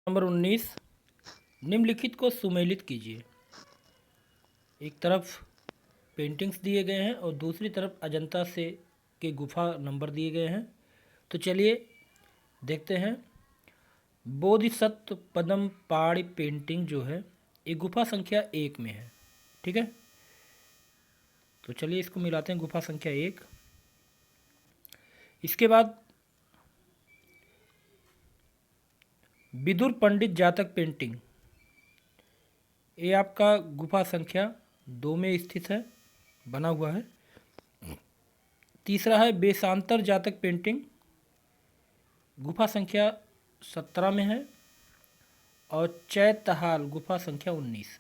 Number 19, निम्नलिखित को सुमेलित कीजिए। एक तरफ पेंटिंग्स दिए गए हैं और दूसरी तरफ अजंता से के गुफा नंबर दिए गए हैं। तो चलिए देखते हैं। बोधिसत्व पद्म पाड़ पेंटिंग जो है ये गुफा संख्या 1 में है। ठीक है, तो चलिए इसको मिलाते हैं, गुफा संख्या 1। इसके बाद विदुर पंडित जातक पेंटिंग, ये आपका गुफा संख्या 2 में स्थित है, बना हुआ है। तीसरा है बेसांतर जातक पेंटिंग, गुफा संख्या 17 में है। और चैतहाल गुफा संख्या 19।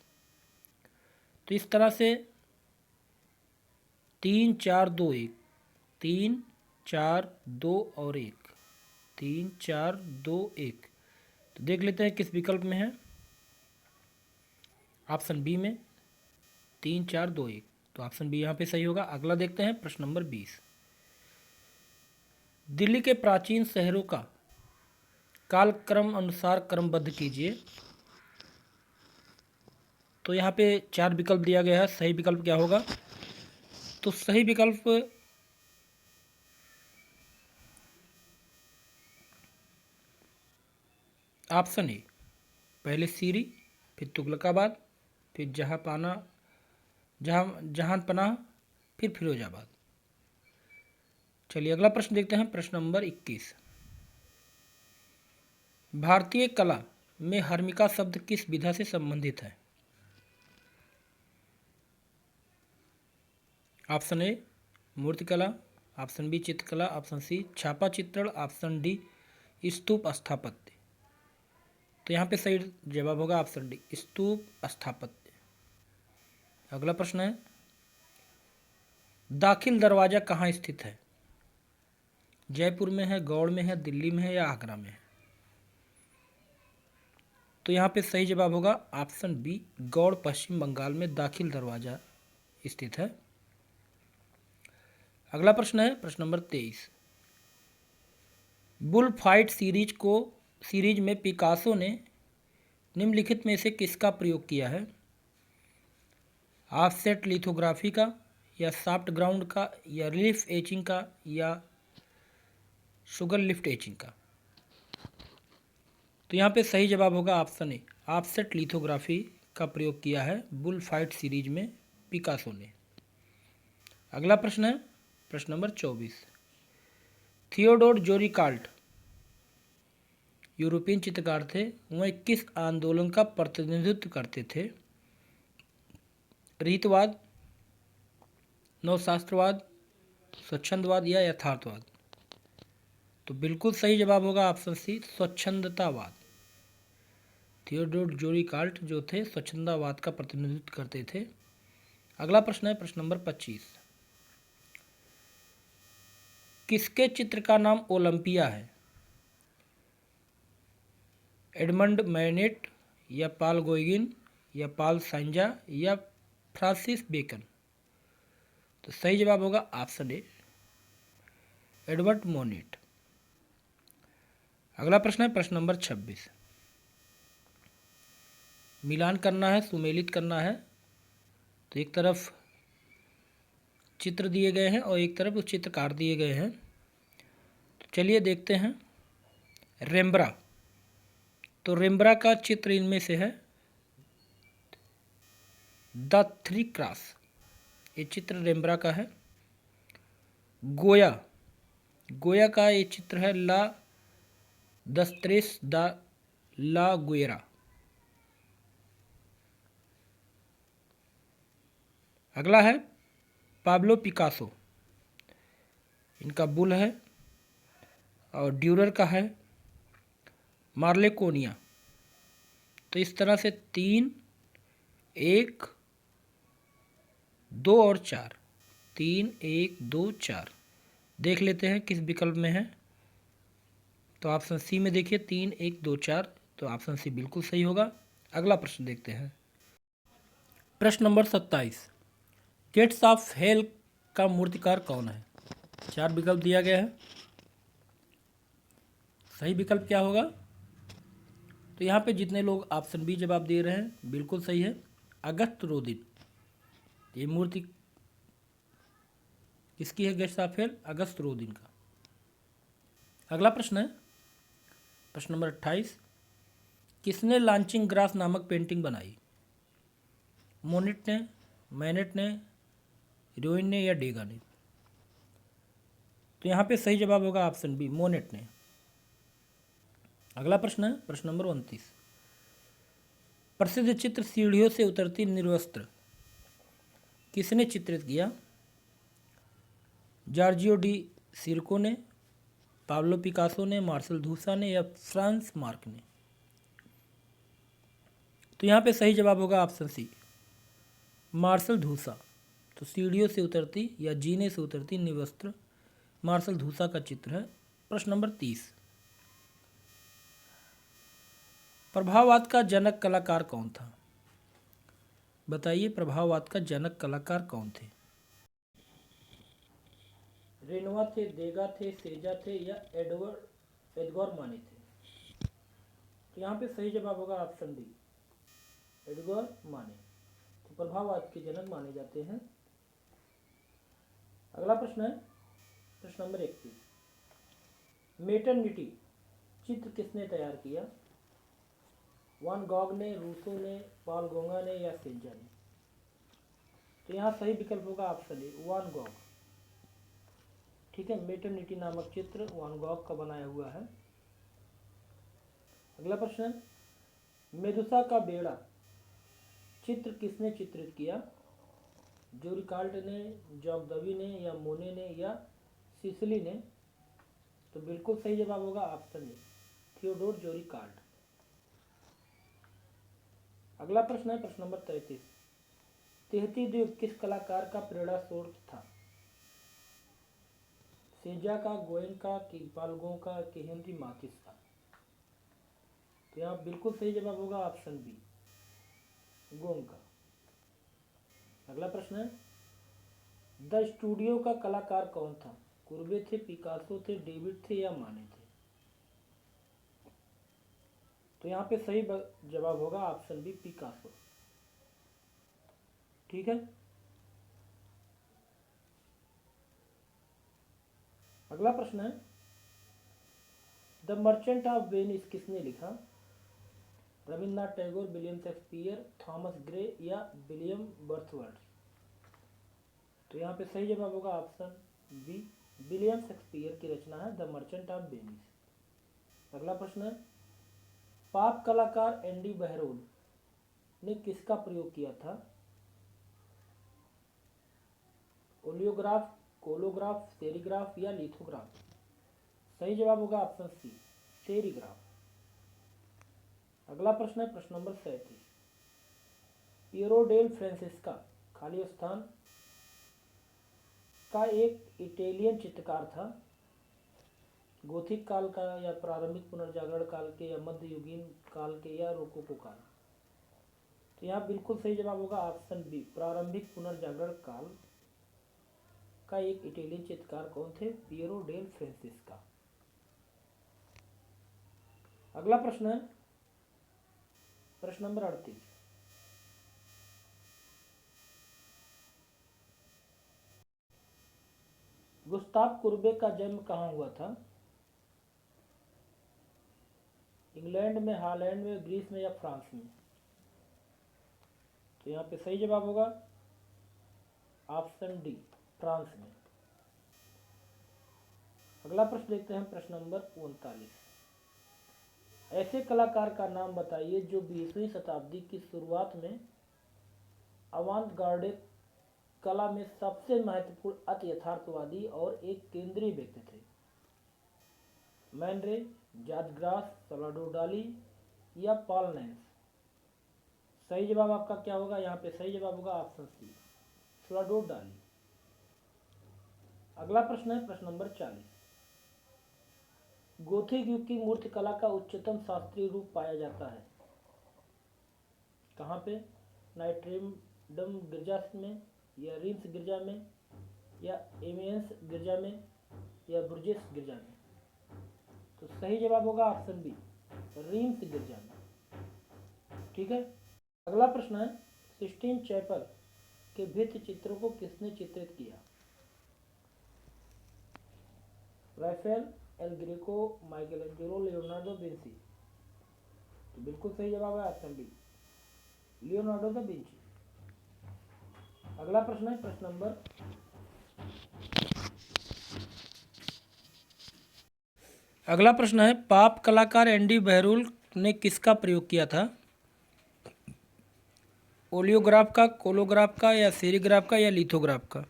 तो इस तरह से 3 4 2 1, 3 4 2 और 1, 3 4 2 1। तो देख लेते हैं किस विकल्प में है। ऑप्शन बी में 3 4 2 1, तो ऑप्शन बी यहाँ पे सही होगा। अगला देखते हैं प्रश्न नंबर 20। दिल्ली के प्राचीन शहरों का कालक्रम अनुसार क्रमबद्ध कीजिए। तो यहाँ पे 4 विकल्प दिया गया है, सही विकल्प क्या होगा? तो सही विकल्प ऑप्शन ए, पहले सीरी, फिर तुगलकाबाद, फिर जहांपनाह, फिर फिरोजाबाद। चलिए अगला प्रश्न देखते हैं, प्रश्न नंबर 21। भारतीय कला में हर्मिका शब्द किस विधा से संबंधित है? ऑप्शन ए मूर्तिकला, ऑप्शन बी चित्रकला, ऑप्शन सी छापा चित्रण, ऑप्शन डी स्तूप स्थापत्य। तो यहाँ पे सही जवाब होगा ऑप्शन डी स्तूप स्थापत्य। अगला प्रश्न है, दाखिल दरवाजा कहाँ स्थित है? जयपुर में है, गौड़ में है, दिल्ली में है या आगरा में है? तो यहाँ पे सही जवाब होगा ऑप्शन बी गौड़, पश्चिम बंगाल में दाखिल दरवाजा स्थित है। अगला प्रश्न है प्रश्न नंबर 23। बुल फाइट सीरीज में पिकासो ने निम्नलिखित में से किसका प्रयोग किया है? ऑफसेट लिथोग्राफी का, या सॉफ्ट ग्राउंड का, या रिलीफ एचिंग का, या शुगर लिफ्ट एचिंग का? तो यहाँ पे सही जवाब होगा ऑप्शन ए ऑफसेट लिथोग्राफी का प्रयोग किया है बुल फाइट सीरीज में पिकासो ने। अगला प्रश्न है प्रश्न नंबर 24। थियोडोर जोरीकाल्ट यूरोपियन चित्रकार थे, वह किस आंदोलन का प्रतिनिधित्व करते थे? रीतवाद, नवशास्त्रवाद, स्वच्छंदवाद या यथार्थवाद? तो बिल्कुल सही जवाब होगा ऑप्शन सी स्वच्छंदतावाद। थियोडोर जोरीकाल्ट जो थे स्वच्छंदतावाद का प्रतिनिधित्व करते थे। अगला प्रश्न है प्रश्न नंबर 25। किसके चित्र का नाम ओलंपिया है? एडमंड मैनेट, या पॉल गोगिन, या पॉल साइंजा, या फ्रांसिस बेकन? तो सही जवाब होगा ऑप्शन ए एडवर्ड मोनेट। अगला प्रश्न है प्रश्न नंबर 26। मिलान करना है, सुमेलित करना है। तो एक तरफ चित्र दिए गए हैं और एक तरफ उस चित्रकार दिए गए हैं। तो चलिए देखते हैं। रेम्ब्रा, तो रेम्ब्रा का चित्र इनमें से है द थ्री क्रॉस, ये चित्र रेम्ब्रा का है। गोया का ये चित्र है ला दस्त्रेस द ला गुएरा। अगला है पाब्लो पिकासो, इनका बुल है। और ड्यूरर का है मार्लेकोनिया। तो इस तरह से 3 1 2 और 4, 3 1 2 4 देख लेते हैं किस विकल्प में है। तो ऑप्शन सी में देखिए 3 1 2 4, तो ऑप्शन सी बिल्कुल सही होगा। अगला प्रश्न देखते हैं, प्रश्न नंबर 27। गेट्स ऑफ हेल का मूर्तिकार कौन है? 4 विकल्प दिया गया है, सही विकल्प क्या होगा? तो यहाँ पे जितने लोग ऑप्शन बी जवाब दे रहे हैं बिल्कुल सही है, अगस्त रोदिन। ये मूर्ति किसकी है गेस्ट राफेल? अगस्त रोदिन का। अगला प्रश्न है प्रश्न नंबर 28, किसने लॉन्चिंग ग्रास नामक पेंटिंग बनाई? मोनेट ने, मैनेट ने, रोइन ने या डेगा ने? तो यहाँ पे सही जवाब होगा ऑप्शन बी, मोनेट ने। अगला प्रश्न है प्रश्न नंबर 29, प्रसिद्ध चित्र सीढ़ियों से उतरती निर्वस्त्र किसने चित्रित किया? जॉर्जियो डी सिरको ने, पाब्लो पिकासो ने, मार्शल धूसा ने या फ्रांस मार्क ने? तो यहाँ पे सही जवाब होगा ऑप्शन सी, मार्शल धूसा। तो सीढ़ियों से उतरती या जीने से उतरती निर्वस्त्र मार्शल धूसा का चित्र है। प्रश्न नंबर 30, प्रभाववाद का जनक कलाकार कौन था? बताइए, प्रभाववाद का जनक कलाकार कौन थे? रेनोवा थे, देगा थे, सेजा थे या एडगोर माने थे? तो यहाँ पे सही जवाब होगा ऑप्शन डी, एडगोर माने। तो प्रभाववाद के जनक माने जाते हैं। अगला प्रश्न है प्रश्न नंबर 31, मेटर्निटी चित्र किसने तैयार किया? वान गॉग ने, रूसो ने, पॉल गोंगा ने या सेजा ने? तो यहाँ सही विकल्प होगा ऑप्शन ए, वान गॉग। ठीक है, मेटर्निटी नामक चित्र वान गॉग का बनाया हुआ है। अगला प्रश्न है, मेदुसा का बेड़ा चित्र किसने चित्रित किया? जोरिकाल्ट ने, जॉगदवी ने या मोने ने या सिसिली ने? तो बिल्कुल सही जवाब होगा ऑप्शन ए, थियोडोर जोरिकाल्ट। अगला प्रश्न है प्रश्न नंबर 33, तेहती द्वीप किस कलाकार का प्रेरणा स्रोत था? सेजा का, गोयनका, कि पालगों का, कि हेनरी माथिस का? तो यहाँ बिल्कुल सही जवाब होगा ऑप्शन बी, गोंग का। अगला प्रश्न है, द स्टूडियो का कलाकार कौन था? कुर्बे थे, पिकासो थे, डेविड थे या माने थे? तो यहाँ पे सही जवाब होगा ऑप्शन बी, पिकासो। ठीक है। अगला प्रश्न है, द मर्चेंट ऑफ वेनिस किसने लिखा? Rabindranath Tagore, William Shakespeare, Thomas Gray या विलियम बर्थवर्थ? तो यहाँ पे सही जवाब होगा ऑप्शन बी, विलियम शेक्सपियर की रचना है द मर्चेंट ऑफ वेनिस। अगला प्रश्न है, पाप कलाकार एंडी बहरोल ने किसका प्रयोग किया था? ओलियोग्राफ, कोलोग्राफ, सेरीग्राफ या लिथोग्राफ? सही जवाब होगा ऑप्शन सी, सेरीग्राफ। अगला प्रश्न है प्रश्न नंबर 37, पियरो डेल फ्रांसेस्का खाली स्थान का एक इटालियन चित्रकार था। गोथिक काल का या प्रारंभिक पुनर्जागरण काल के या मध्ययुगीन काल के या रोकोको काल? तो यहाँ बिल्कुल सही जवाब होगा ऑप्शन बी, प्रारंभिक पुनर्जागरण काल का एक इटालियन चित्रकार कौन थे? Piero della Francesca. अगला प्रश्न है प्रश्न नंबर 38, गुस्ताव कुर्बे का जन्म कहाँ हुआ था? इंग्लैंड में, हॉलैंड में, ग्रीस में या फ्रांस में? तो यहाँ पे सही जवाब होगा ऑप्शन डी, फ्रांस में। अगला प्रश्न देखते हैं प्रश्न नंबर 39, ऐसे कलाकार का नाम बताइए जो 20वीं शताब्दी की शुरुआत में अवांत-गार्डे कला में सबसे महत्वपूर्ण अति यथार्थवादी और एक केंद्रीय व्यक्ति थे। मैन रे, जॉर्ज ग्रास, सल्वाडोर डाली या पॉल नैंस? सही जवाब आपका क्या होगा? यहाँ पे सही जवाब होगा ऑप्शन सी, सल्वाडोर डाली। अगला प्रश्न है प्रश्न नंबर 40, गोथिक युग की मूर्तिकला का उच्चतम शास्त्रीय रूप पाया जाता है कहाँ पे? नाइट्रेडम गिरजा में या रीम्स गिरजा में या एमियंस गिरजा में या बुर्जेस गिरजा में? तो सही जवाब होगा ऑप्शन बी, रीम्स गिरजा में। ठीक है। अगला प्रश्न है, सिस्टीन चैपल के भित्ति चित्रों को किसने चित्रित किया? Raphael, El Greco, Michelangelo, Leonardo Vinci. तो बिल्कुल सही जवाब है option B, Leonardo da Vinci. अगला प्रश्न है प्रश्न नंबर अगला प्रश्न है, पॉप कलाकार एंडी बहरूल ने किसका प्रयोग किया था? ओलियोग्राफ का, कोलोग्राफ का, या सेरीग्राफ का, या लिथोग्राफ का?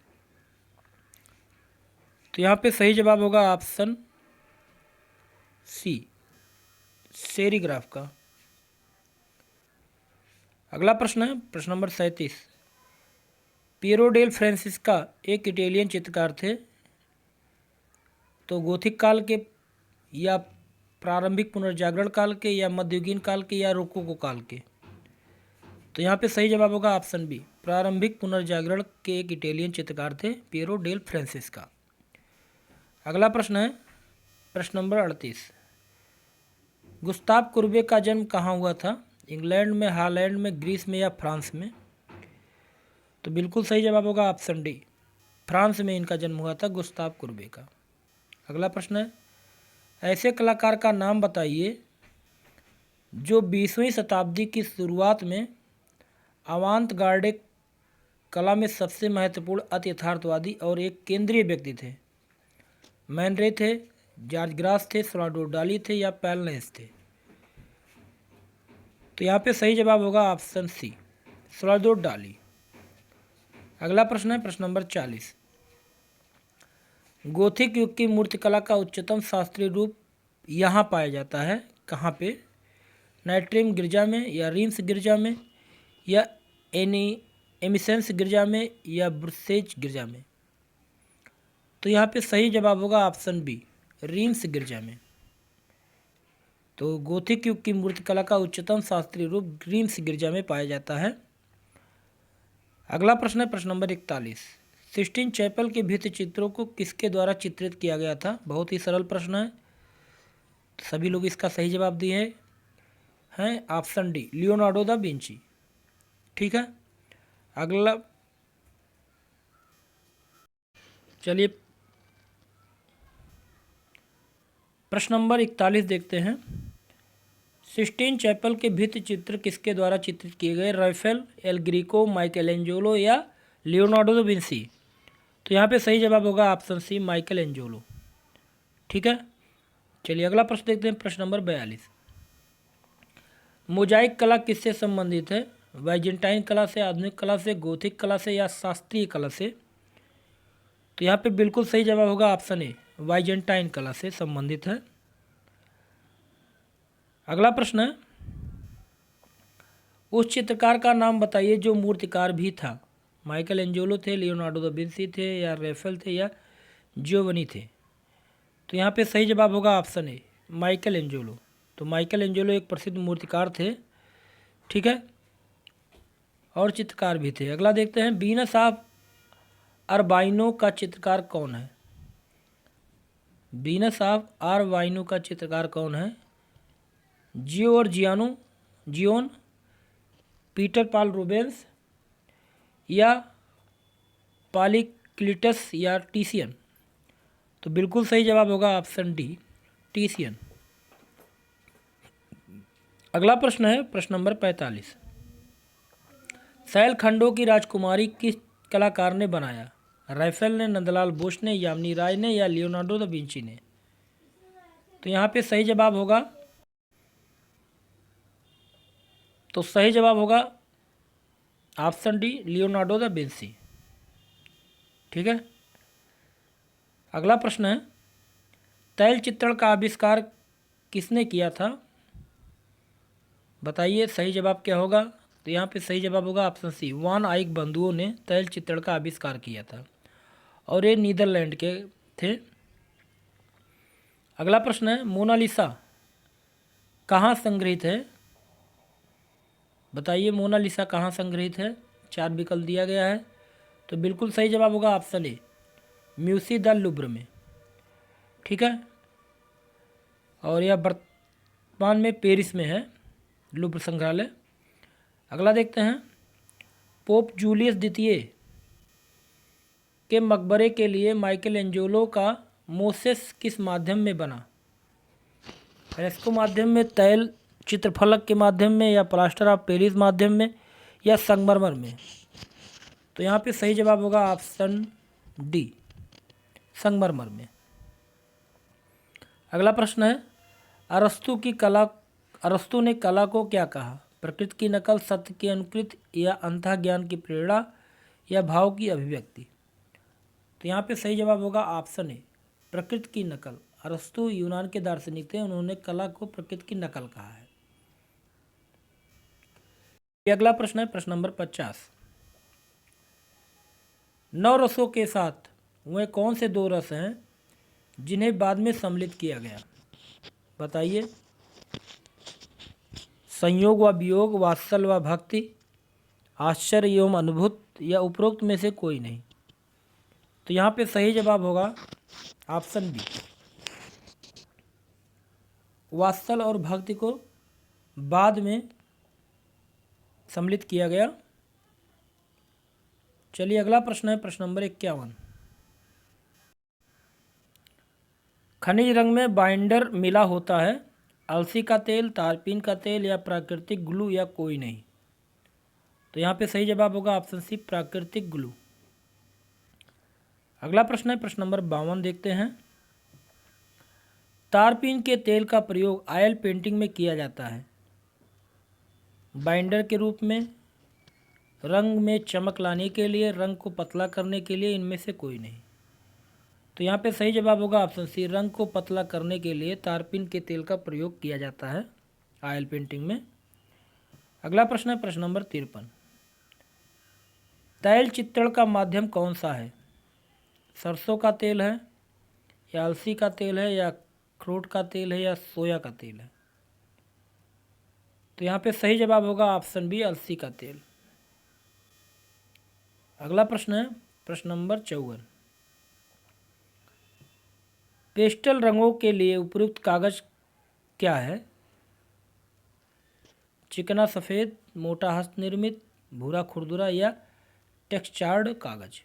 तो यहाँ पे सही जवाब होगा ऑप्शन सी, सेरीग्राफ का। अगला प्रश्न है प्रश्न नंबर 37, पियरो डेल फ्रांसिस्का एक इटालियन चित्रकार थे। तो गोथिक काल के, या प्रारंभिक पुनर्जागरण काल के, या मध्ययुगीन काल के, या रोकोको काल के? तो यहाँ पे सही जवाब होगा ऑप्शन बी, प्रारंभिक पुनर्जागरण के एक इटालियन चित्रकार थे पियरो डेल फ्रांसिस्का। अगला प्रश्न है प्रश्न नंबर 38, गुस्ताव कुर्बे का जन्म कहाँ हुआ था? इंग्लैंड में, हॉलैंड में, ग्रीस में, या फ्रांस में? तो बिल्कुल सही जवाब होगा ऑप्शन डी, फ्रांस में इनका जन्म हुआ था गुस्ताव कुर्बे का। अगला प्रश्न है, ऐसे कलाकार का नाम बताइए जो 20वीं शताब्दी की शुरुआत में अवांत गार्डे कला में सबसे महत्वपूर्ण अति यथार्थवादी और एक केंद्रीय व्यक्ति थे। मैन रे थे, जॉर्ज ग्रास थे, सल्वाडोर डाली थे, या पैलनेस थे? तो यहाँ पे सही जवाब होगा ऑप्शन सी, सल्वाडोर डाली। अगला प्रश्न है प्रश्न नंबर 40, गोथिक युग की मूर्तिकला का उच्चतम शास्त्रीय रूप यहाँ पाया जाता है, कहाँ पे? नाइट्रियम गिरजा में, या रीम्स गिरजा में, या एमिसेंस गिरजा में, या ब्रुसेज गिरजा में? तो यहाँ पे सही जवाब होगा ऑप्शन बी, रीम्स गिरजा में। तो गोथिक युग की मूर्तिकला का उच्चतम शास्त्रीय रूप रीम्स गिरजा में पाया जाता है। अगला प्रश्न है प्रश्न नंबर 41, सिस्टीन चैपल के भित्ति चित्रों को किसके द्वारा चित्रित किया गया था? बहुत ही सरल प्रश्न है, सभी लोग इसका सही जवाब दिए हैं option D, Leonardo da Vinci. ठीक है। अगला चलिए प्रश्न नंबर 41 देखते हैं, सिस्टीन चैपल के भित्ति चित्र किसके द्वारा चित्रित किए गए? राफेल, एल ग्रीको, माइकलएंजेलो, या लियोनार्डो दा विंची? तो यहाँ पे सही जवाब होगा ऑप्शन सी, माइकलएंजेलो। ठीक है। चलिए अगला प्रश्न देखते हैं प्रश्न नंबर 42, मोजाइक कला किससे संबंधित है? बाइजेंटाइन कला से, आधुनिक कला से, गोथिक कला से, या शास्त्रीय कला से? तो यहाँ पे बिल्कुल सही जवाब होगा ऑप्शन ए, बाइजेंटाइन कला से संबंधित है। अगला प्रश्न है, उस चित्रकार का नाम बताइए जो मूर्तिकार भी था। माइकलएंजेलो थे, लियोनार्डो दा विंची थे, या राफेल थे, या जियोवनी थे? तो यहाँ पे सही जवाब होगा ऑप्शन ए, माइकलएंजेलो। तो माइकलएंजेलो एक प्रसिद्ध मूर्तिकार थे। ठीक है, और चित्रकार भी थे। अगला देखते हैं, वीनस ऑफ अर्बाइनो का चित्रकार कौन है? वीनस ऑफ अर्बाइनो का चित्रकार कौन है? जियोन, पीटर पाल रूबेंस, या पॉलीक्लिटस, या टिशियन? तो बिल्कुल सही जवाब होगा ऑप्शन डी, टिशियन। अगला प्रश्न है प्रश्न नंबर 45, शैलखंडों की राजकुमारी किस कलाकार ने बनाया? राफेल ने, नंदलाल बोस ने, यामिनी राय ने, या लियोनार्डो दा विंची ने? तो यहाँ पे सही जवाब होगा, तो सही जवाब होगा option D, Leonardo da Vinci. ठीक है। अगला प्रश्न है, तैल चित्रण का आविष्कार किसने किया था? बताइए सही जवाब क्या होगा? तो यहाँ पे सही जवाब होगा ऑप्शन सी, वान आइक बंधुओं ने तैल चित्रण का आविष्कार किया था, और ये नीदरलैंड के थे। अगला प्रश्न है, मोनालिसा कहाँ संग्रहित है? बताइए मोनालिसा कहाँ संग्रहित है? 4 विकल्प दिया गया है। तो बिल्कुल सही जवाब होगा ऑप्शन ए, म्यूसी द लुब्र में। ठीक है, और यह वर्तमान में पेरिस में है, लुब्र संग्रहालय। अगला देखते हैं, पोप जूलियस द्वितीय के मकबरे के लिए माइकल एंजेलो का मोसेस किस माध्यम में बना? फ्रेस्को माध्यम में, तैल चित्रफलक के माध्यम में, या प्लास्टर ऑफ पेरिस माध्यम में, या संगमरमर में? तो यहाँ पे सही जवाब होगा ऑप्शन डी, संगमरमर में। अगला प्रश्न है, अरस्तु ने कला को क्या कहा? प्रकृति की नकल, सत्य की अनुकृति, या अंतःज्ञान की प्रेरणा, या भाव की अभिव्यक्ति? तो यहाँ पे सही जवाब होगा ऑप्शन ए, प्रकृति की नकल। अरस्तु यूनान के दार्शनिक थे, उन्होंने कला को प्रकृति की नकल कहा है। अगला प्रश्न है प्रश्न नंबर 50। 9 रसों के साथ वे कौन से 2 रस हैं जिन्हें बाद में सम्मिलित किया गया? बताइए। संयोग व वियोग, वात्सल्य व भक्ति, आश्चर्य एवं अनुभूत, या उपरोक्त में से कोई नहीं? तो यहाँ पे सही जवाब होगा ऑप्शन बी, वात्सल्य और भक्ति को बाद में सम्मिलित किया गया। चलिए अगला प्रश्न है प्रश्न नंबर 51। खनिज रंग में बाइंडर मिला होता है, अलसी का तेल, तारपीन का तेल, या प्राकृतिक ग्लू, या कोई नहीं? तो यहाँ पे सही जवाब होगा ऑप्शन सी, प्राकृतिक ग्लू। अगला प्रश्न है प्रश्न नंबर 52, देखते हैं। तारपीन के तेल का प्रयोग ऑयल पेंटिंग में किया जाता है, बाइंडर के रूप में, रंग में चमक लाने के लिए, रंग को पतला करने के लिए, इनमें से कोई नहीं? तो यहाँ पे सही जवाब होगा ऑप्शन सी, रंग को पतला करने के लिए तारपीन के तेल का प्रयोग किया जाता है ऑयल पेंटिंग में। अगला प्रश्न है प्रश्न नंबर 53। तैल चित्रण का माध्यम कौन सा है? सरसों का तेल है, या अलसी का तेल है, या अखरोट का तेल है, या सोया का तेल है? तो यहाँ पे सही जवाब होगा ऑप्शन बी, अलसी का तेल। अगला प्रश्न है प्रश्न नंबर 54। पेस्टल रंगों के लिए उपयुक्त कागज क्या है? चिकना सफ़ेद, मोटा हस्त निर्मित, भूरा खुरदुरा, या टेक्सचार्ड कागज?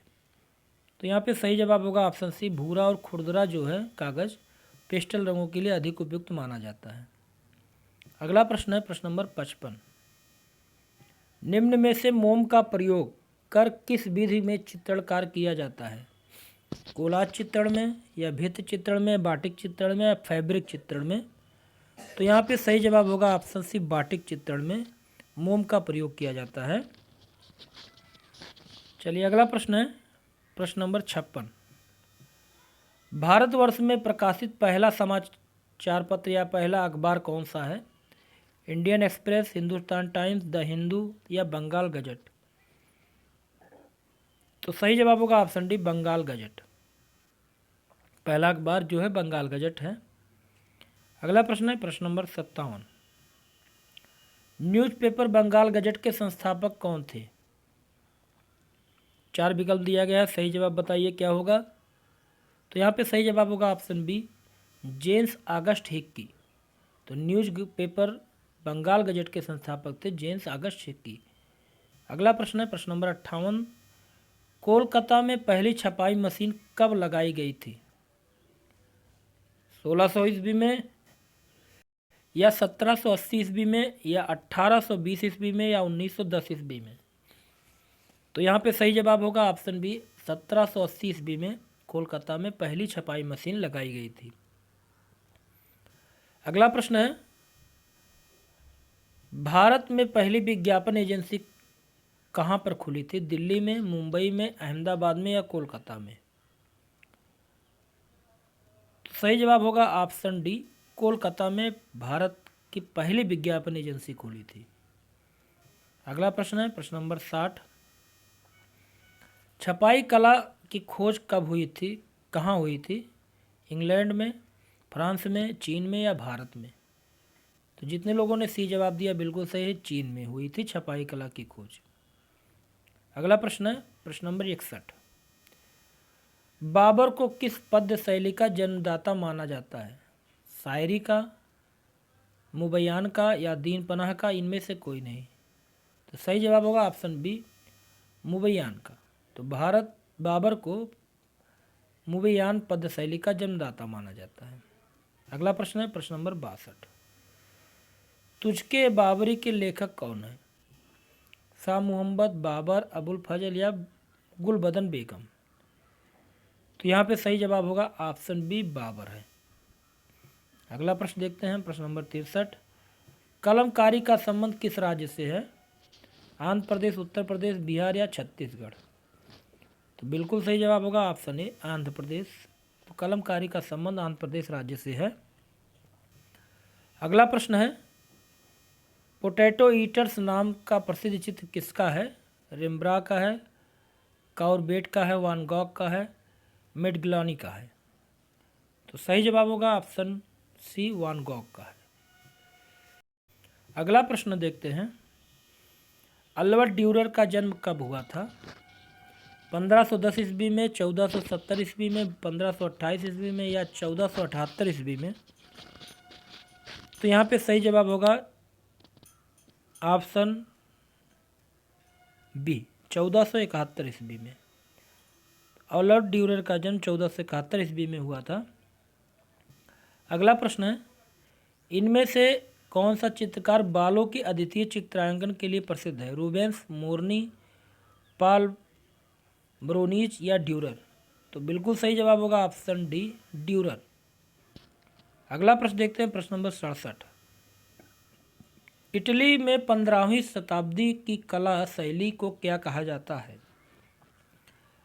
तो यहाँ पे सही जवाब होगा ऑप्शन सी, भूरा और खुरदुरा जो है कागज पेस्टल रंगों के लिए अधिक उपयुक्त माना जाता है। अगला प्रश्न है प्रश्न नंबर 55। निम्न में से मोम का प्रयोग कर किस विधि में चित्रण कार्य किया जाता है? कोलाज चित्रण में, या भित्ति चित्रण में, बाटिक चित्रण में, या फैब्रिक चित्रण में? तो यहाँ पे सही जवाब होगा ऑप्शन सी, बाटिक चित्रण में मोम का प्रयोग किया जाता है। चलिए अगला प्रश्न है प्रश्न नंबर 56। भारतवर्ष में प्रकाशित पहला समाचार पत्र या पहला अखबार कौन सा है? Indian express, Hindustan times, the Hindu, या बंगाल गजट? तो सही जवाब होगा ऑप्शन डी, बंगाल गजट। पहला अखबार जो है बंगाल गजट है। अगला प्रश्न है प्रश्न नंबर 57। न्यूज़पेपर बंगाल गजट के संस्थापक कौन थे? 4 विकल्प दिया गया है, सही जवाब बताइए क्या होगा? तो यहाँ पे सही जवाब होगा option B, James August Hicky. तो न्यूज़ पेपर बंगाल गजट के संस्थापक थे जेम्स ऑगस्ट हिक्की। अगला प्रश्न है प्रश्न नंबर 58। कोलकाता में पहली छपाई मशीन कब लगाई गई थी? 1600 ईस्वी में, या 1780 ईस्वी में, या 1820 ईस्वी में, या 1910 ईस्वी में? तो यहाँ पे सही जवाब होगा ऑप्शन बी, 1780 ईस्वी में कोलकाता में पहली छपाई मशीन लगाई गई थी। अगला प्रश्न है, भारत में पहली विज्ञापन एजेंसी कहाँ पर खुली थी? दिल्ली में, मुंबई में, अहमदाबाद में, या कोलकाता में? तो सही जवाब होगा ऑप्शन डी, कोलकाता में भारत की पहली विज्ञापन एजेंसी खुली थी। अगला प्रश्न है प्रश्न नंबर 60। छपाई कला की खोज कब हुई थी, कहाँ हुई थी? इंग्लैंड में, फ्रांस में, चीन में, या भारत में? तो जितने लोगों ने सी जवाब दिया बिल्कुल सही है, चीन में हुई थी छपाई कला की खोज। अगला प्रश्न है प्रश्न नंबर 61। बाबर को किस पद्य शैली का जन्मदाता माना जाता है? शायरी का, मुबैयान का, या दीन पनाह का, इनमें से कोई नहीं? तो सही जवाब होगा ऑप्शन बी मुबैयान का। तो भारत बाबर को मुबैयान पद्य शैली का जन्मदाता माना जाता है। अगला प्रश्न है प्रश्न नंबर 62। तुझके बाबरी के लेखक कौन है? शाह मोहम्मद, बाबर, अबुल फजल या गुलबदन बेगम? तो यहाँ पे सही जवाब होगा ऑप्शन बी बाबर है। अगला प्रश्न देखते हैं प्रश्न नंबर 63। कलमकारी का संबंध किस राज्य से है? आंध्र प्रदेश, उत्तर प्रदेश, बिहार या छत्तीसगढ़? तो बिल्कुल सही जवाब होगा ऑप्शन ए आंध्र प्रदेश। तो कलमकारी का संबंध आंध्र प्रदेश राज्य से है। अगला प्रश्न है पोटैटो ईटर्स नाम का प्रसिद्ध चित्र किसका है? रिम्ब्रा का है, कॉर्बेट का है, वान गॉग का है, मेडग्लानी का है? तो सही जवाब होगा ऑप्शन सी वान गॉग का है। अगला प्रश्न देखते हैं अल्बर्ट ड्यूरर का जन्म कब हुआ था? 1510 ईस्वी में, 1470 ईस्वी में, 1528 ईस्वी में या 1478 ईस्वी में? तो यहाँ पे सही जवाब होगा ऑप्शन बी 1471 ईस्वी में। अल्बर्ट ड्यूरर का जन्म 1471 ईस्वी में हुआ था। अगला प्रश्न है इनमें से कौन सा चित्रकार बालों की अद्वितीय चित्रांकन के लिए प्रसिद्ध है? रूबेंस, मोरनी, पाल ब्रोनीज या ड्यूरर? तो बिल्कुल सही जवाब होगा ऑप्शन डी ड्यूरर। अगला प्रश्न देखते हैं प्रश्न नंबर 67। इटली में 15वीं शताब्दी की कला शैली को क्या कहा जाता है?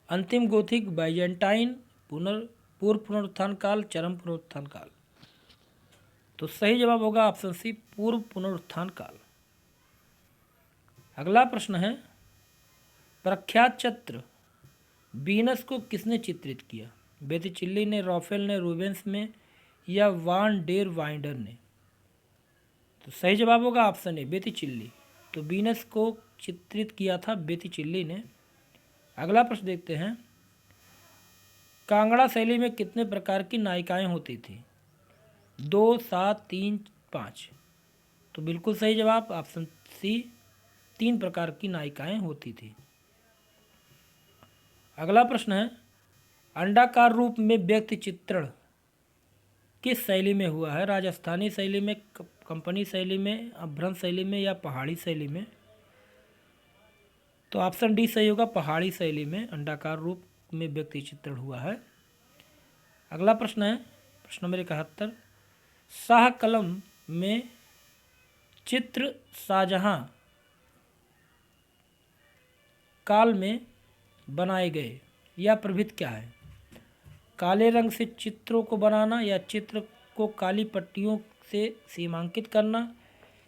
अंतिम गोथिक, बाइजेंटाइन, पूर्व पुनरुत्थान काल, चरम पुनरुत्थान काल? तो सही जवाब होगा ऑप्शन सी पूर्व पुनरुत्थान काल। अगला प्रश्न है प्रख्यात चित्र वीनस को किसने चित्रित किया? बेतिचिल्ली ने, राफेल ने, रूबेंस में या वान डेर वाइंडर ने? तो सही जवाब होगा ऑप्शन ए बेतिचिल्ली। तो वीनस को चित्रित किया था बेतिचिल्ली ने। अगला प्रश्न देखते हैं कांगड़ा शैली में कितने प्रकार की नायिकाएं होती थी? 2, 7, 3, 5? तो बिल्कुल सही जवाब ऑप्शन सी 3 प्रकार की नायिकाएं होती थी। अगला प्रश्न है अंडाकार रूप में व्यक्ति चित्रण किस शैली में हुआ है? राजस्थानी शैली में, कंपनी शैली में, अभ्रंश शैली में या पहाड़ी शैली में? तो ऑप्शन डी सही होगा, पहाड़ी शैली में अंडाकार रूप में व्यक्ति चित्रण हुआ है। अगला प्रश्न है प्रश्न नंबर 71। शाह कलम में चित्र शाहजहां काल में बनाए गए या प्रभृत क्या है? काले रंग से चित्रों को बनाना या चित्र को काली पट्टियों से सीमांकित करना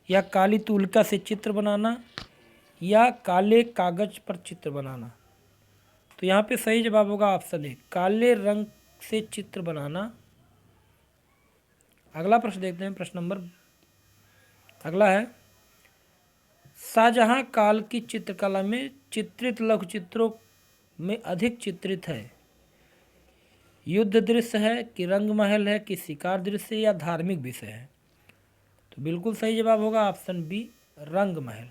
या काली तूलिका से चित्र बनाना या काले कागज पर चित्र बनाना? तो यहाँ पे सही जवाब होगा ऑप्शन ए काले रंग से चित्र बनाना। अगला प्रश्न देखते हैं प्रश्न नंबर अगला है शाहजहां काल की चित्रकला में चित्रित लघु चित्रों में अधिक चित्रित है युद्ध दृश्य है कि रंगमहल है कि शिकार दृश्य या धार्मिक विषय है? तो बिल्कुल सही जवाब होगा ऑप्शन बी रंगमहल।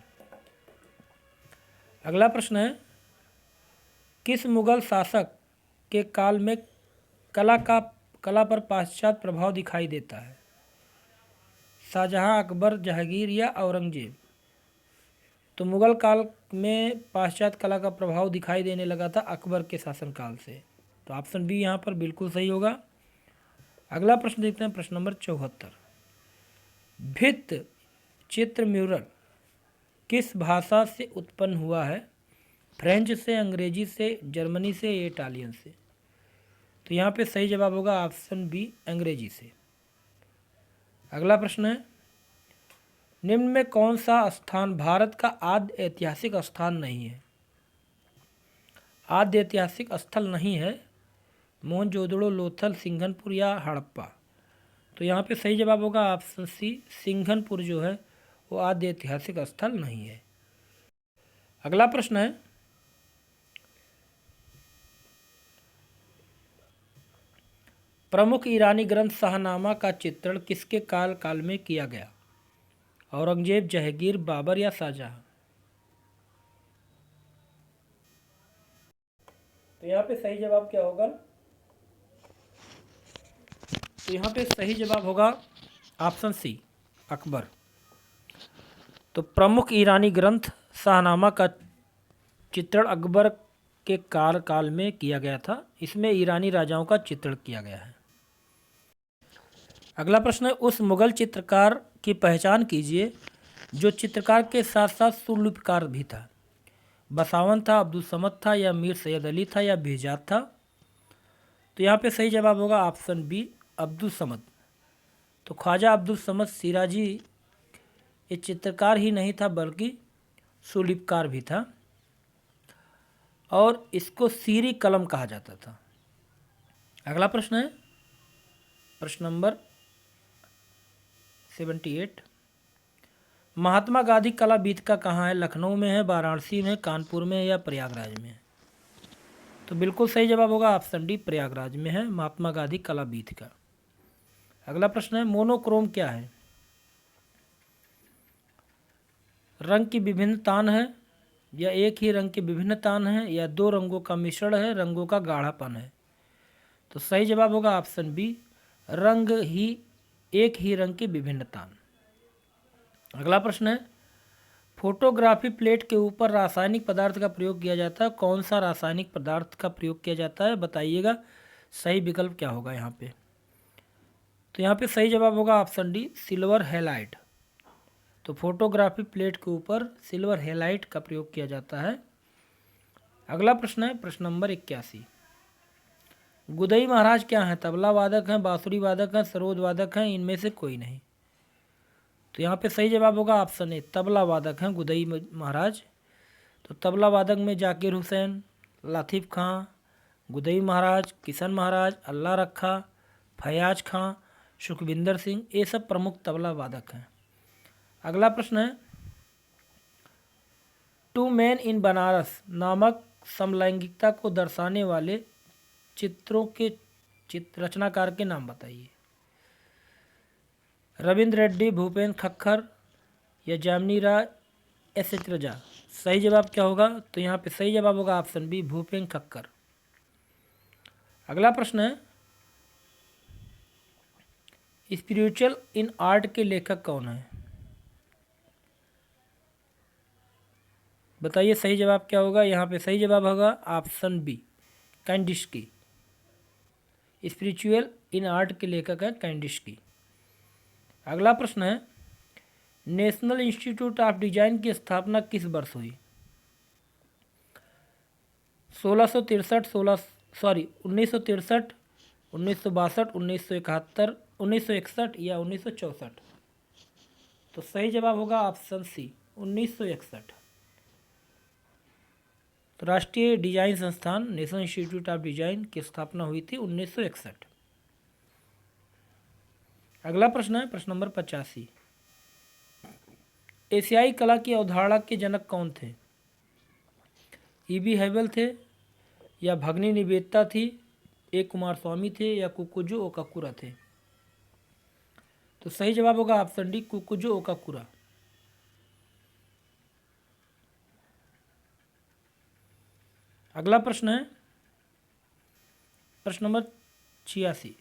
अगला प्रश्न है किस मुगल शासक के काल में कला पर पाश्चात्य प्रभाव दिखाई देता है? शाहजहां, अकबर, जहांगीर या औरंगजेब? तो मुगल काल में पाश्चात्य कला का प्रभाव दिखाई देने लगा था अकबर के शासनकाल से। तो ऑप्शन बी यहाँ पर बिल्कुल सही होगा। अगला प्रश्न देखते हैं प्रश्न नंबर 74। भित्त चित्र म्यूरल किस भाषा से उत्पन्न हुआ है? फ्रेंच से, अंग्रेजी से, जर्मनी से या इटालियन से? तो यहाँ पे सही जवाब होगा ऑप्शन बी अंग्रेजी से। अगला प्रश्न है निम्न में कौन सा स्थान भारत का आद्य ऐतिहासिक स्थान नहीं है? आद्य ऐतिहासिक स्थल नहीं है मोहनजोदड़ो, लोथल, सिंघनपुर या हड़प्पा? तो यहाँ पे सही जवाब होगा ऑप्शन सी सिंघनपुर जो है वो आद्य ऐतिहासिक स्थल नहीं है। अगला प्रश्न है प्रमुख ईरानी ग्रंथ शाहनामा का चित्रण किसके काल में किया गया? औरंगजेब, जहांगीर, बाबर या शाहजहां? तो यहाँ पे सही जवाब क्या होगा? तो यहाँ पे सही जवाब होगा ऑप्शन सी, अकबर। तो प्रमुख ईरानी ग्रंथ शाहनामा का चित्रण अकबर के कार्यकाल में किया गया था। इसमें ईरानी राजाओं का चित्रण किया गया है। अगला प्रश्न है, उस मुगल चित्रकार की पहचान कीजिए जो चित्रकार के साथ साथ सुलिपकार भी था। बसावन था, अब्दुल समद था, या मीर सैयद अली था, या बेहजाद था? तो यहाँ पे सही जवाब होगा ऑप्शन बी, अब्दुल समद। तो ख्वाजा अब्दुल समद सिराजी ये चित्रकार ही नहीं था बल्कि सुलिपकार भी था, और इसको सीरी कलम कहा जाता था। अगला प्रश्न है प्रश्न नंबर 78। महात्मा गांधी कला वीथिका कहाँ है? लखनऊ में है, वाराणसी में, कानपुर में, या प्रयागराज में? तो बिल्कुल सही जवाब होगा ऑप्शन डी, प्रयागराज में है महात्मा गांधी कला वीथिका। अगला प्रश्न है, मोनोक्रोम क्या है? रंग की विभिन्न तान है, या एक ही रंग के विभिन्न तान है, या दो रंगों का मिश्रण है, रंगों का गाढ़ापन है? तो सही जवाब होगा ऑप्शन बी, रंग ही, एक ही रंग के विभिन्न तान। अगला प्रश्न है, फोटोग्राफी प्लेट के ऊपर रासायनिक पदार्थ का प्रयोग किया जाता है। कौन सा रासायनिक पदार्थ का प्रयोग किया जाता है? बताइएगा सही विकल्प क्या होगा यहाँ पे। तो यहाँ पे सही जवाब होगा ऑप्शन डी, सिल्वर हैलाइड। तो फोटोग्राफी प्लेट के ऊपर सिल्वर हैलाइड का प्रयोग किया जाता है। अगला प्रश्न है प्रश्न नंबर 81। गुदई महाराज क्या हैं? तबला वादक हैं, बांसुरी वादक हैं, सरोद वादक हैं, इनमें से कोई नहीं? तो यहाँ पे सही जवाब होगा ऑप्शन ए, तबला वादक हैं गुदई महाराज। तो तबला वादक में जाकिर हुसैन, लातिफ खां, गुदई महाराज, किशन महाराज, अल्लाह रखा, फयाज खां, सुखविंदर सिंह, ये सब प्रमुख तबला वादक हैं। अगला प्रश्न है, टू मैन इन बनारस नामक समलैंगिकता को दर्शाने वाले चित्रों के रचनाकार के नाम बताइए। रविंद्र रेड्डी, भूपेन खक्खर, या जामिनी राय, एस एच रजा? सही जवाब क्या होगा? तो यहाँ पे सही जवाब होगा ऑप्शन बी, भूपेन खक्खर। अगला प्रश्न है, स्पिरिचुअल इन आर्ट के लेखक कौन है? बताइए सही जवाब क्या होगा? यहाँ पे सही जवाब होगा option B, Kandinsky. Spiritual in art के लेखक है कैंडिशकी। अगला प्रश्न है, नेशनल इंस्टीट्यूट ऑफ डिजाइन की स्थापना किस वर्ष हुई? 1963, 1963, 1962, 1971, 1961, या 1964? तो सही जवाब होगा ऑप्शन सी, 1961। तो राष्ट्रीय डिजाइन संस्थान नेशनल इंस्टीट्यूट ऑफ डिजाइन की स्थापना हुई थी 1961। अगला प्रश्न है प्रश्न नंबर 85। एशियाई कला की अवधारणा के जनक कौन थे? ईबी हैवल थे, या भगनी निवेदिता थी, ए कुमार स्वामी थे, या कुकुजो ओकाकुरा थे? तो सही जवाब होगा ऑप्शन डी, कुकुजो ओकाकुरा। अगला प्रश्न है प्रश्न नंबर 86।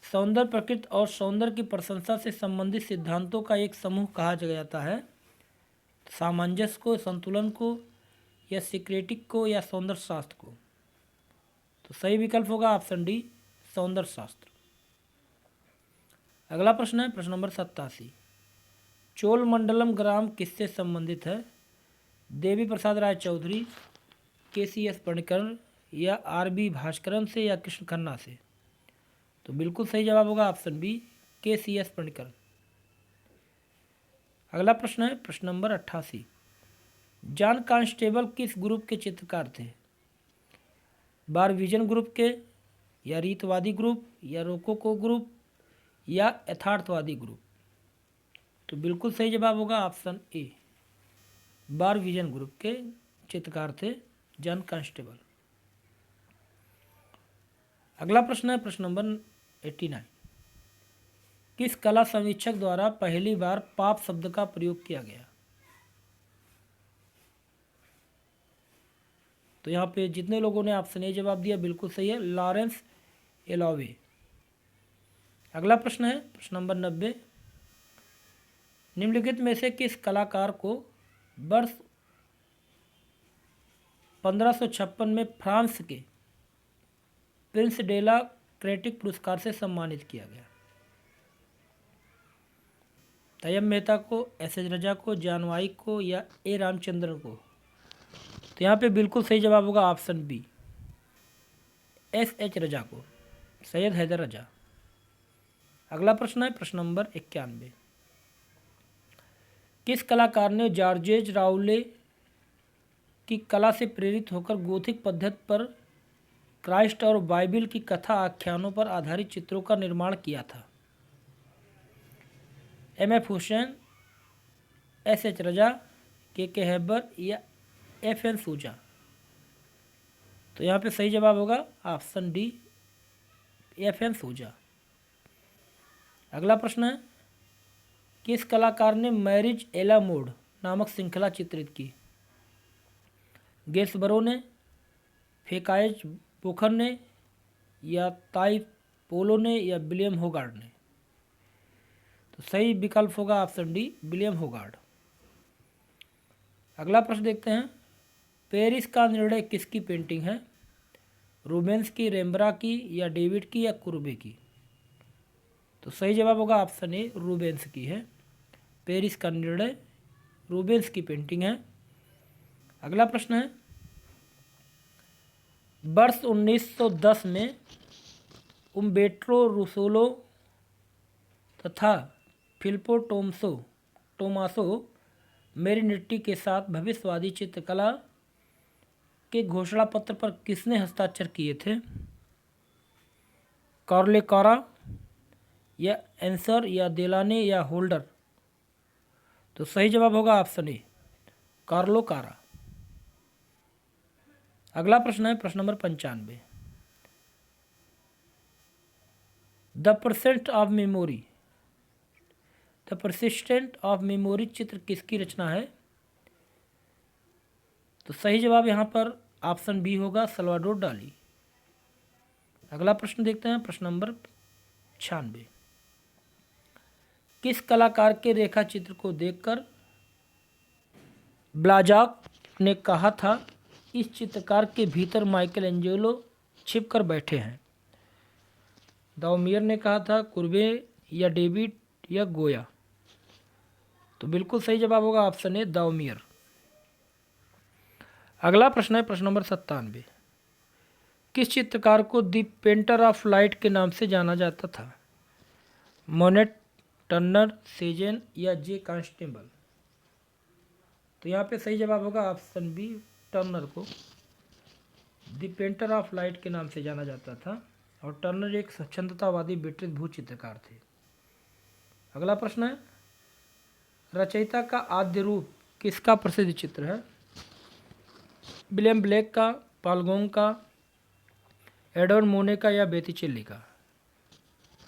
सौंदर्य प्रकृति और सौंदर्य की प्रशंसा से संबंधित सिद्धांतों का एक समूह कहा जाता है। सामंजस्य को, संतुलन को, या सिक्रेटिक को, या सौंदर्य शास्त्र को? तो सही विकल्प होगा ऑप्शन डी, सौंदर्य शास्त्र। अगला प्रश्न है प्रश्न नंबर 87। चोलमंडलम ग्राम किससे संबंधित है? देवी प्रसाद राय चौधरी, KCS पणिकर, या RB भास्करन से, या कृष्ण खन्ना से? तो बिल्कुल सही जवाब होगा ऑप्शन बी, KCS पणिकर। अगला प्रश्न है प्रश्न नंबर 88। जॉन कांस्टेबल किस ग्रुप के चित्रकार थे? बारविजन ग्रुप के, या रीतवादी ग्रुप, या रोकोको ग्रुप, या यथार्थवादी ग्रुप? तो बिल्कुल सही जवाब होगा ऑप्शन ए, बारविजन ग्रुप के चित्रकार थे जॉन कांस्टेबल। अगला प्रश्न है प्रश्न नंबर 89। किस कला समीक्षक द्वारा पहली बार पाप शब्द का प्रयोग किया गया? तो यहाँ पे जितने लोगों ने ऑप्शन ए जवाब दिया बिल्कुल सही है, लॉरेंस एलोवे। अगला प्रश्न है प्रश्न नंबर 90। निम्नलिखित में से किस कलाकार को वर्ष 1556 में फ्रांस के प्रिंस डेला क्रेटिक पुरस्कार से सम्मानित किया गया? तैयब मेहता को, एस एच रजा को, जानवाई को या ए रामचंद्रन को? तो यहाँ पे बिल्कुल सही जवाब होगा ऑप्शन बी, एस एच रजा को, सैयद हैदर रजा। अगला प्रश्न है प्रश्न नंबर 91। किस कलाकार ने जॉर्जेज राउले की कला से प्रेरित होकर गोथिक पद्धति पर क्राइस्ट और बाइबिल की कथा आख्यानों पर आधारित चित्रों का निर्माण किया था? M F Husain, S H Raza, K Hebbar या एफ एन सूजा? तो यहाँ पे सही जवाब होगा ऑप्शन डी, एफ एन सूजा। अगला प्रश्न है किस कलाकार ने मैरिज एला मोड नामक श्रृंखला चित्रित की? गेसबरो ने, फेकाइज पोखर ने या ताई पोलो ने या विलियम होगार्ड ने? तो सही विकल्प होगा ऑप्शन डी, विलियम होगार्ड। अगला प्रश्न देखते हैं। पेरिस का निर्णय किसकी पेंटिंग है? रूबेंस की, रेम्ब्रा की या डेविड की या कुर्बे की? तो सही जवाब होगा ऑप्शन ए, रूबेंस की है। पेरिस का निर्णय रूबेंस की पेंटिंग है। अगला प्रश्न है वर्ष 1910 में उम्बेर्टो रूसोलो तथा फिलिपो टोमासो मेरिनेट्टी के साथ भविष्यवादी चित्रकला के घोषणा पत्र पर किसने हस्ताक्षर किए थे? कार्ले कारा या एंसर या देलाने या होल्डर? तो सही जवाब होगा ऑप्शन ए, कार्लो कारा। अगला प्रश्न है प्रश्न number 95। The percent of memory, the persistent of memory चित्र किसकी रचना है? तो सही जवाब यहाँ पर ऑप्शन बी होगा, सल्वाडोर डाली। अगला प्रश्न देखते हैं प्रश्न नंबर 96। किस कलाकार के रेखा चित्र को देखकर ब्लाजाक ने कहा था इस चित्रकार के भीतर माइकल एंजेलो छिप कर बैठे हैं? दाउमियर ने कहा था, कुर्बे या डेविड या गोया? तो बिल्कुल सही जवाब होगा ऑप्शन ए, दाउमियर। अगला प्रश्न है प्रश्न नंबर 97। किस चित्रकार को द पेंटर ऑफ लाइट के नाम से जाना जाता था? मोनेट, टर्नर, सेजेन या जे कांस्टेबल? तो यहाँ पे सही जवाब होगा ऑप्शन बी, टर्नर को द पेंटर ऑफ लाइट के नाम से जाना जाता था। और टर्नर एक स्वच्छंदतावादी ब्रिटिश भू चित्रकार थे। अगला प्रश्न है रचयिता का आद्य रूप किसका प्रसिद्ध चित्र है? विलियम ब्लेक का, पालगोंग का, एडवर्ड मोने का या बेतिचेल्ली का?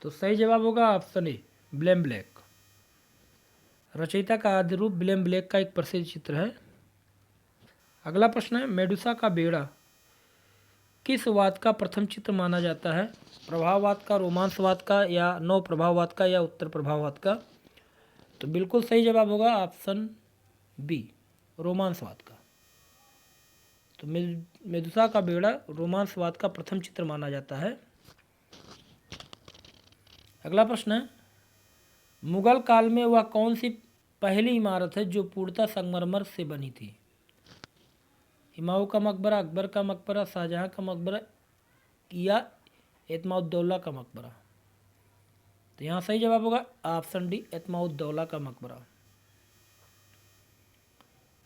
तो सही जवाब होगा ऑप्शन ए, विलियम ब्लेक। रचयिता का आद्य रूप विलियम ब्लेक का एक प्रसिद्ध चित्र है। अगला प्रश्न है मेडुसा का बेड़ा किस वाद का प्रथम चित्र माना जाता है? प्रभाववाद का, रोमांसवाद का या नव प्रभाववाद का या उत्तर प्रभाववाद का? तो बिल्कुल सही जवाब होगा ऑप्शन बी, रोमांसवाद का। तो मेदुसा का बेड़ा रोमांसवाद का प्रथम चित्र माना जाता है। अगला प्रश्न है मुगल काल में वह कौन सी पहली इमारत है जो पूर्णतः संगमरमर से बनी थी? हुमायूं का मकबरा, अकबर का मकबरा, शाहजहां का मकबरा या एतमाउद्दौला का मकबरा? तो यहाँ सही जवाब होगा ऑप्शन डी, एतमाउद्दौला का मकबरा।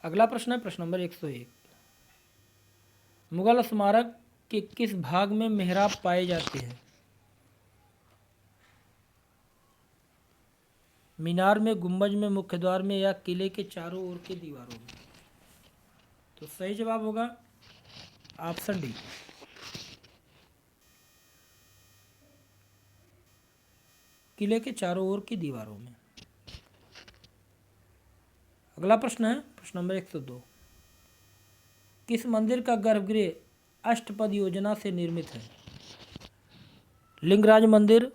अगला प्रश्न है प्रश्न नंबर 101। मुगल स्मारक के किस भाग में मेहराब पाए जाते हैं? मीनार में, गुंबज में, मुख्य द्वार में या किले के चारों ओर के दीवारों में? तो सही जवाब होगा ऑप्शन डी, किले के चारों ओर की दीवारों में। अगला प्रश्न है प्रश्न नंबर 102। किस मंदिर का गर्भगृह अष्टपद योजना से निर्मित है? लिंगराज मंदिर,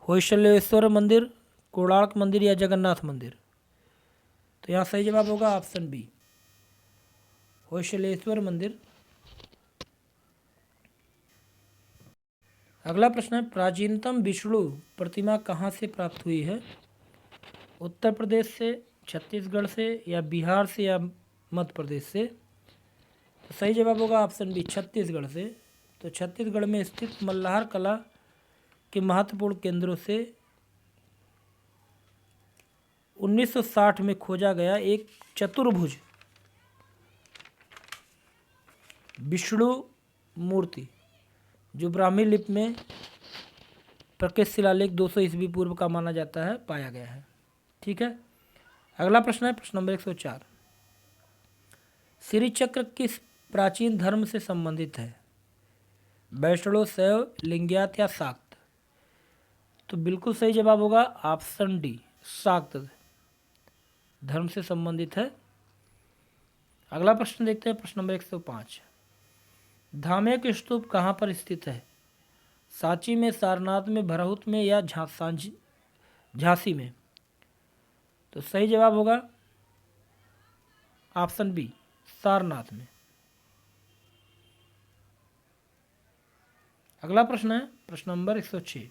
होयसलेश्वर मंदिर, कोणार्क मंदिर या जगन्नाथ मंदिर? तो यहाँ सही जवाब होगा ऑप्शन बी, होयसलेश्वर मंदिर। अगला प्रश्न है, प्राचीनतम विष्णु प्रतिमा कहाँ से प्राप्त हुई है? उत्तर प्रदेश से, छत्तीसगढ़ से या बिहार से या मध्य प्रदेश से? तो सही जवाब होगा ऑप्शन बी, छत्तीसगढ़ से। तो छत्तीसगढ़ में स्थित मल्लार कला के महत्वपूर्ण केंद्रों से 1960 में खोजा गया एक चतुर्भुज विष्णु मूर्ति, जो ब्राह्मी लिपि में प्रकृत शिलालेख 200 ईस्वी पूर्व का माना जाता है, पाया गया है। ठीक है। अगला प्रश्न है प्रश्न नंबर 104, श्री चक्र किस प्राचीन धर्म से संबंधित है? वैष्णव, शैव, लिंगायत या शाक्त? तो बिल्कुल सही जवाब होगा ऑप्शन डी, शाक्त धर्म से संबंधित है। अगला प्रश्न देखते हैं प्रश्न नंबर 105, धामेक स्तूप कहाँ पर स्थित है? सांची में, सारनाथ में, भरहुत में या झांसी में? तो सही जवाब होगा ऑप्शन बी, सारनाथ में। अगला प्रश्न है प्रश्न नंबर 106,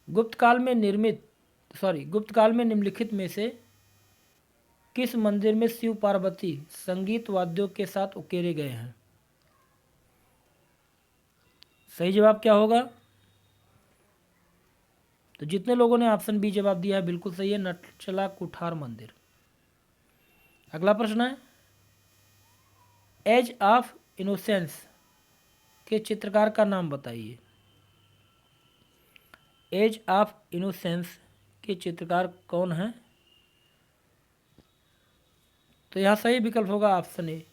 गुप्त काल में निम्नलिखित में से किस मंदिर में शिव पार्वती संगीत वाद्यों के साथ उकेरे गए हैं? सही जवाब क्या होगा? तो जितने लोगों ने ऑप्शन बी जवाब दिया है बिल्कुल सही है, नटचला कुठार मंदिर। अगला प्रश्न है, एज ऑफ इनोसेंस के चित्रकार का नाम बताइए। एज ऑफ इनोसेंस के चित्रकार कौन है? तो यहाँ सही विकल्प होगा ऑप्शन ए,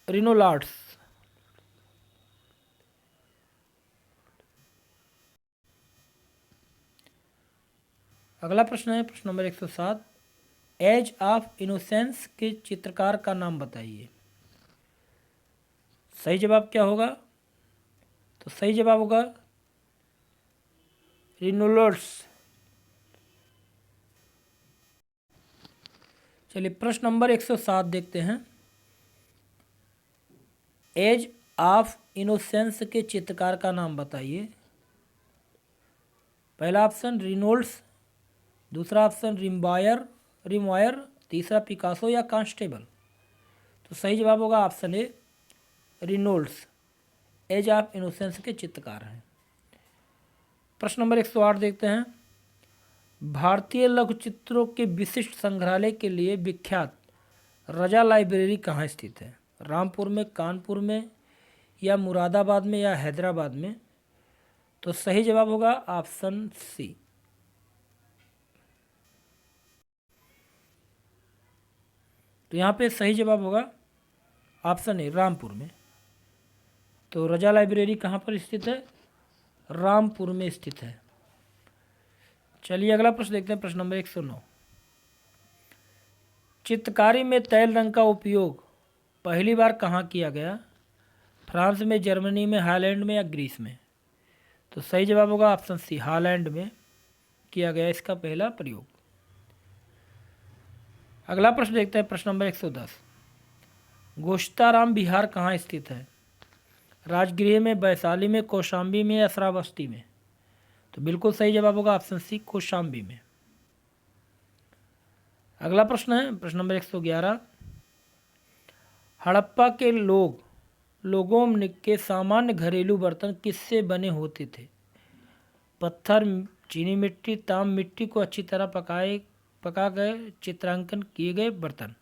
रिनोलार्ड्स। अगला प्रश्न है प्रश्न नंबर 107, एज ऑफ इनोसेंस के चित्रकार का नाम बताइए। सही जवाब क्या होगा? तो सही जवाब होगा रिनोलार्ड्स। चलिए प्रश्न नंबर 107 देखते हैं, एज ऑफ इनोसेंस के चित्रकार का नाम बताइए। पहला ऑप्शन रिनोल्ड्स, दूसरा ऑप्शन रिमवायर, तीसरा पिकासो या कांस्टेबल? तो सही जवाब होगा option A, Reynolds Age of Innocence के चित्रकार हैं। प्रश्न नंबर 108 देखते हैं, भारतीय लघु चित्रों के विशिष्ट संग्रहालय के लिए विख्यात रजा लाइब्रेरी कहाँ स्थित है? रामपुर में, कानपुर में या मुरादाबाद में या हैदराबाद में? तो सही जवाब होगा ऑप्शन सी। तो यहाँ पे सही जवाब होगा ऑप्शन ए, रामपुर में। तो रजा लाइब्रेरी कहाँ पर स्थित है? रामपुर में स्थित है। चलिए अगला प्रश्न देखते हैं प्रश्न नंबर 109, चित्रकारी में तैल रंग का उपयोग पहली बार कहाँ किया गया? फ्रांस में, जर्मनी में, हॉलैंड में या ग्रीस में? तो सही जवाब होगा ऑप्शन सी, हॉलैंड में किया गया इसका पहला प्रयोग। अगला प्रश्न देखते हैं प्रश्न नंबर 110, गोश्ताराम बिहार कहाँ स्थित है? राजगृह में, वैशाली में, कौशाम्बी में या श्रावस्ती में? तो बिल्कुल सही जवाब होगा ऑप्शन सी, कौशाम्बी में। अगला प्रश्न है प्रश्न नंबर 111, हड़प्पा के लोगों के सामान्य घरेलू बर्तन किससे बने होते थे? पत्थर, चीनी मिट्टी, ताम मिट्टी को अच्छी तरह पका गए चित्रांकन किए गए बर्तन?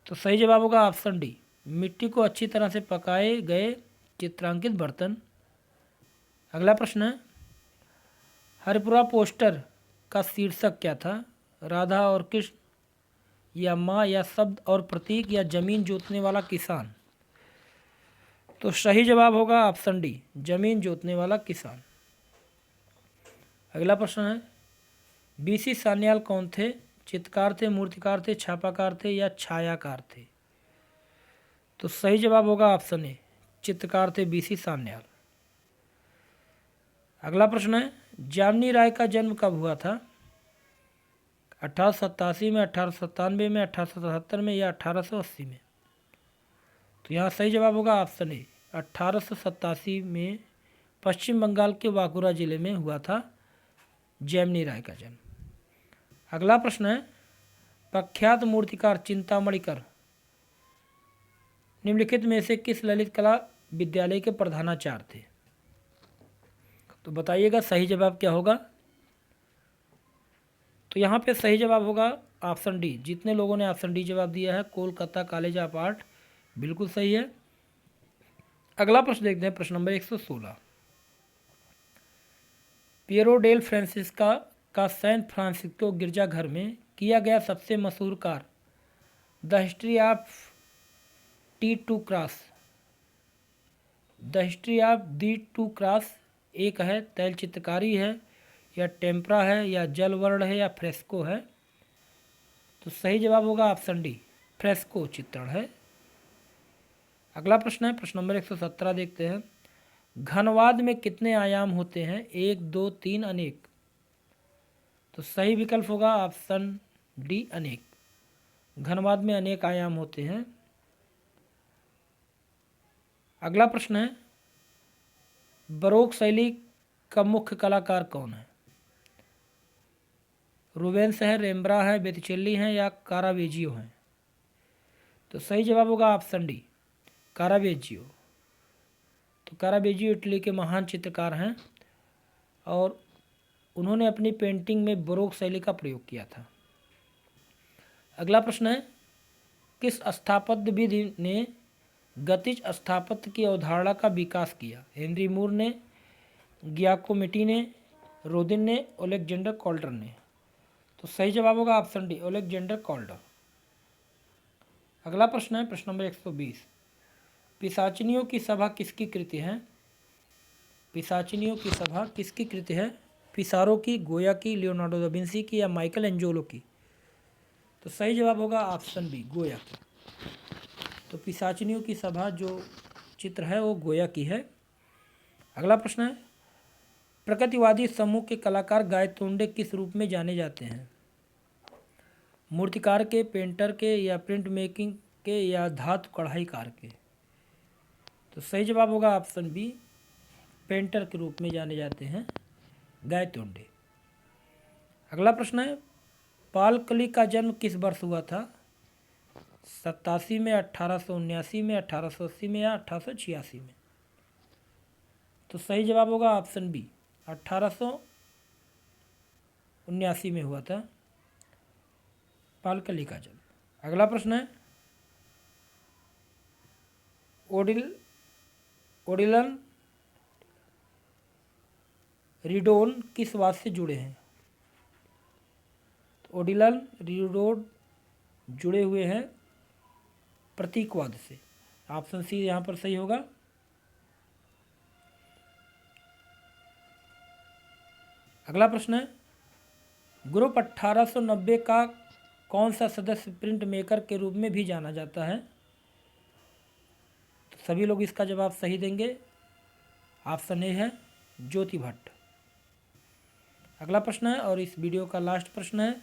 तो सही जवाब होगा ऑप्शन डी, मिट्टी को अच्छी तरह से पकाए गए चित्रांकित बर्तन। अगला प्रश्न है, हरिपुरा पोस्टर का शीर्षक क्या था? राधा और कृष्ण या माँ या शब्द और प्रतीक या जमीन जोतने वाला किसान? तो सही जवाब होगा ऑप्शन डी, जमीन जोतने वाला किसान। अगला प्रश्न है, बीसी सान्याल कौन थे? चित्रकार थे, मूर्तिकार थे, छापाकार थे या छायाकार थे? तो सही जवाब होगा ऑप्शन ए, चित्रकार थे, बीसी सान्याल। अगला प्रश्न है, जामनी राय का जन्म कब हुआ था? 1887 में, 1897 में, 1877 में या 1880 में? तो यहाँ सही जवाब होगा ऑप्शन ए, 1887 में पश्चिम बंगाल के बांकुरा जिले में हुआ था जैमिनी राय का जन्म। अगला प्रश्न है, प्रख्यात मूर्तिकार चिंतामणिकर निम्नलिखित में से किस ललित कला विद्यालय के प्रधानाचार्य थे? तो बताइएगा सही जवाब क्या होगा। तो यहाँ पे सही जवाब होगा ऑप्शन डी। जितने लोगों ने ऑप्शन डी जवाब दिया है, कोलकाता कॉलेज ऑफ आर्ट, बिल्कुल सही है। अगला प्रश्न देखते हैं, प्रश्न नंबर 116। पियरो डेल फ्रांसिस्का का सैन फ्रांसिस्को गिरजाघर में किया गया सबसे मशहूर कार्य The History of the True Cross एक है, तैल चित्रकारी है या टेम्परा है या जल वर्ण है या फ्रेस्को है? तो सही जवाब होगा ऑप्शन डी, फ्रेस्को चित्रण है। अगला प्रश्न है, प्रश्न नंबर 117 देखते हैं। घनवाद में कितने आयाम होते हैं? 1, 2, 3, अनेक? तो सही विकल्प होगा ऑप्शन डी, अनेक। घनवाद में अनेक आयाम होते हैं। अगला प्रश्न है, बरोक शैली का मुख्य कलाकार कौन है? रूबेंस है, रेम्ब्रा है, बेतिचेल्ली हैं या कारावेजियो हैं? तो सही जवाब होगा ऑप्शन डी, कारावेजियो। तो कारावेजियो इटली के महान चित्रकार हैं और उन्होंने अपनी पेंटिंग में बरोक शैली का प्रयोग किया था। अगला प्रश्न है, किस स्थापत्य विधि ने गतिज स्थापत्य की अवधारणा का विकास किया? हेनरी मूर ने, गियाकोमेटी ने, रोदिन ने, ओलेक्जेंडर कॉल्डर ने? तो सही जवाब होगा ऑप्शन डी, ओलेक्जेंडर कॉल्डर। अगला प्रश्न है, प्रश्न नंबर 120। पिशाचिनियों की सभा किसकी कृति है? पिशाचिनियों की सभा किसकी कृति है? पिसारो की, गोया की, लियोनार्डो दा विंसी की या माइकल एंजेलो की? तो सही जवाब होगा ऑप्शन बी, गोया की। तो पिशाचिनियों की सभा जो चित्र है वो गोया की है। अगला प्रश्न है, प्रगतिवादी समूह के कलाकार गायतोंडे किस रूप में जाने जाते हैं? मूर्तिकार के, पेंटर के या प्रिंट मेकिंग के या धातु कढ़ाईकार के? तो सही जवाब होगा ऑप्शन बी, पेंटर के रूप में जाने जाते हैं गायतोंडे। अगला प्रश्न है, पालकली का जन्म किस वर्ष हुआ था? 87 में, 1879 में, 1880 में या 1886 में? तो सही जवाब होगा ऑप्शन बी, 1879 में हुआ था पालकली का जन्म। अगला प्रश्न है, ओडिलन रिडोन किस वाद से जुड़े हैं? तो ओडिलन रिडोन जुड़े हुए हैं प्रतीकवाद से। ऑप्शन सी यहाँ पर सही होगा। अगला प्रश्न है, ग्रुप 1890 का कौन सा सदस्य प्रिंट मेकर के रूप में भी जाना जाता है? तो सभी लोग इसका जवाब सही देंगे। ऑप्शन ए है ज्योति भट्ट। अगला प्रश्न है और इस वीडियो का लास्ट प्रश्न है,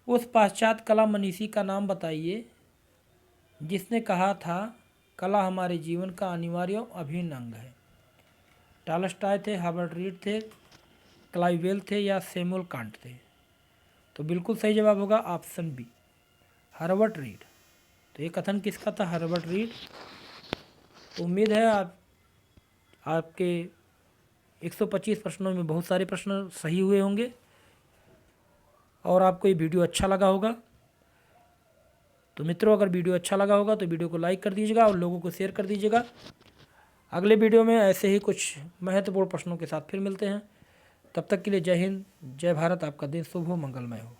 उस पाश्चात्य कला मनीषी का नाम बताइए जिसने कहा था कला हमारे जीवन का अनिवार्य और अभिन्न अंग है। टॉलस्टॉय थे, हार्बर्ट रीड थे, क्लाइवेल थे या सैमुअल कांट थे? तो बिल्कुल सही जवाब होगा ऑप्शन बी, हार्बर्ट रीड। तो ये कथन किसका था? हार्बर्ट रीड। तो उम्मीद है आपके 125 प्रश्नों में बहुत सारे प्रश्न सही हुए होंगे और आपको ये वीडियो अच्छा लगा होगा। तो मित्रों, अगर वीडियो अच्छा लगा होगा तो वीडियो को लाइक कर दीजिएगा और लोगों को शेयर कर दीजिएगा। अगले वीडियो में ऐसे ही कुछ महत्वपूर्ण प्रश्नों के साथ फिर मिलते हैं। तब तक के लिए जय हिंद, जय भारत। आपका दिन शुभ हो, मंगलमय हो।